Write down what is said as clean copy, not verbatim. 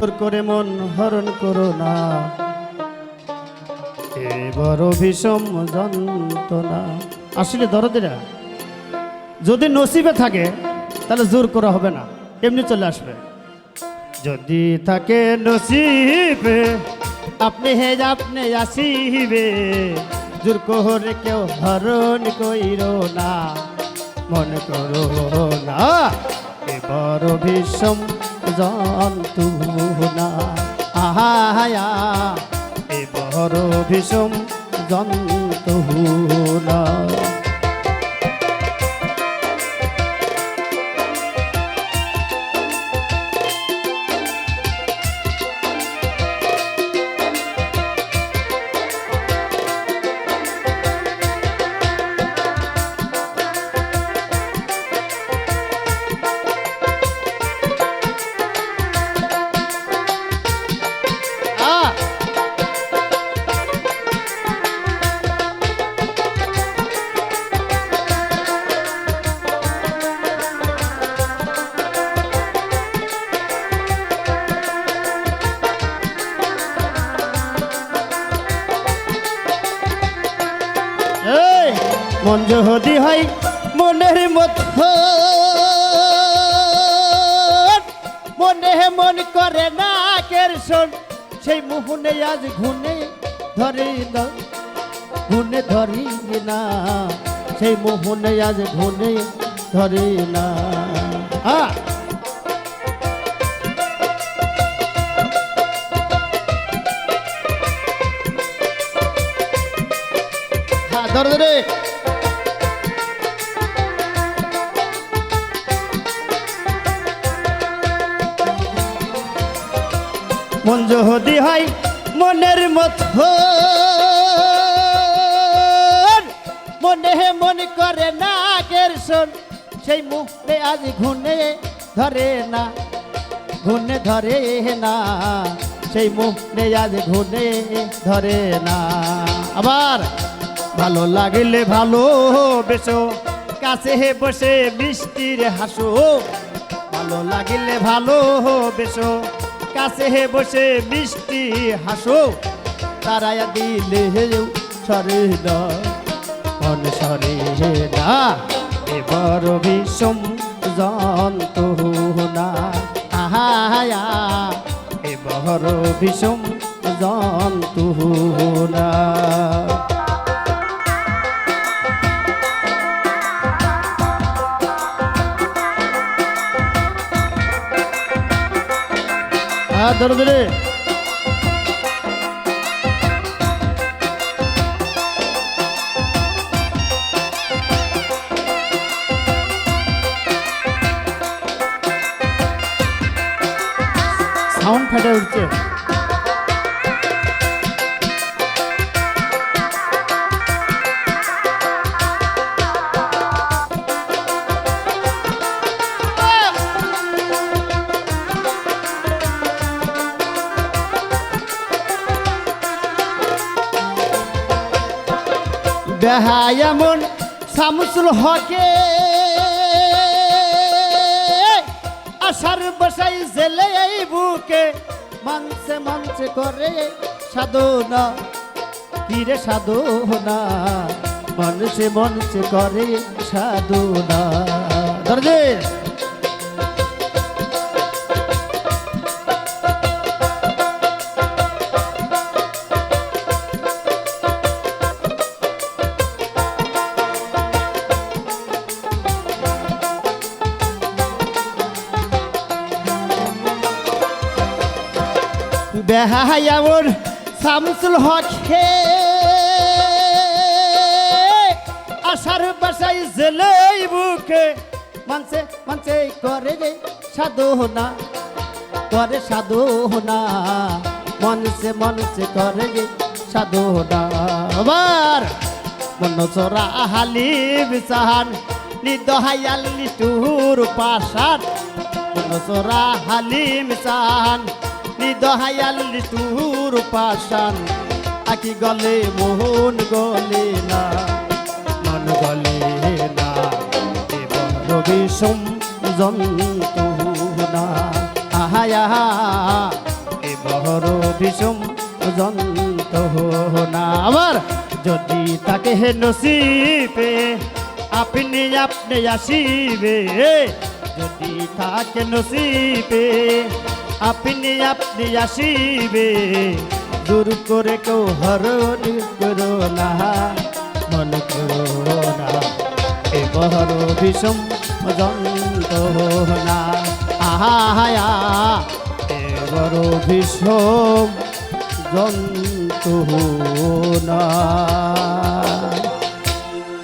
জোর করে মন হরণ করো না, এ বড় বিষম যন্ত্রণা। আসলে দরদিরা যদি নসিবে থাকে তাহলে জোর করা হবে না, এমনি চলে আসবে। যদি থাকে নসিবে আপনি আসিবে, জোর করে কেউ হরণ কইর না, মনে করো না এ বড় বিষম যন্ত্রণা। আহায়া এ বড় বিষম যন্ত্রণা। মন যদি হয় মনের মতো, মনে মন করে না কেরসন, সেই মোহনে আজ ঘুনে ধরি না, ঘুনে ধরি না, সেই মোহনে আজ ঘুনে ধরি না। ধরে ধরে মন যদি হয় মনের মতো, মনে মন করে না কেরসন, সেই মুখে আজ ঘুনে ধরে না, ঘুনে ধরে না, সেই মুখে আজ ঘুনে ধরে না। আবার ভালো লাগলে ভালো বেসো, কাছে বসে মিষ্টির হাসো, ভালো লাগলে ভালো বেসো, কাছে বসে মিষ্টি হাসো, তারায়া দিলে সরে না, মন সরে না, এবার বিষম যন্ত্রণা। আহায়া এবার বিষম যন্ত্রণা। ধরে ধরে সাউন্ড ফেটে উঠছে। বেহায় এমন শামসুল হকে আশার বসাই জেলে এই বুকে, মানছে মানছে করে সাধনা, কিরে সাধনা, মানুষে মনসে করে সাধনা। ধরে বেহায় এমন শামসুল হকে আশার বাসাই জেলে বুকে, মানছে মানছে করে রে সাধনা, করে সাধনা, মনসে মনসে করে রে সাধনা। আবার মন চোরা হালিম চাহান নিদহায়াল নিটুর পাশান, মন চোরা হালিম চাহান নিদহায়াল নিটুর পাশান, আকি গলে মোহন গলে না, মন গলে না, বিষম যন্ত্রণা। আহা বড় বিষম যন্ত্রণা। আবার যদি তাকে হে নসিবে আপনি আপনি আসিবে, যদি তাকে নসিবে আপনি আপনি আসিবে, দূর করে কেউ হরণ করো না, মন করো না এ বড় বিষম যন্ত্রণা। আহা এ বড় বিষম যন্ত্রণা।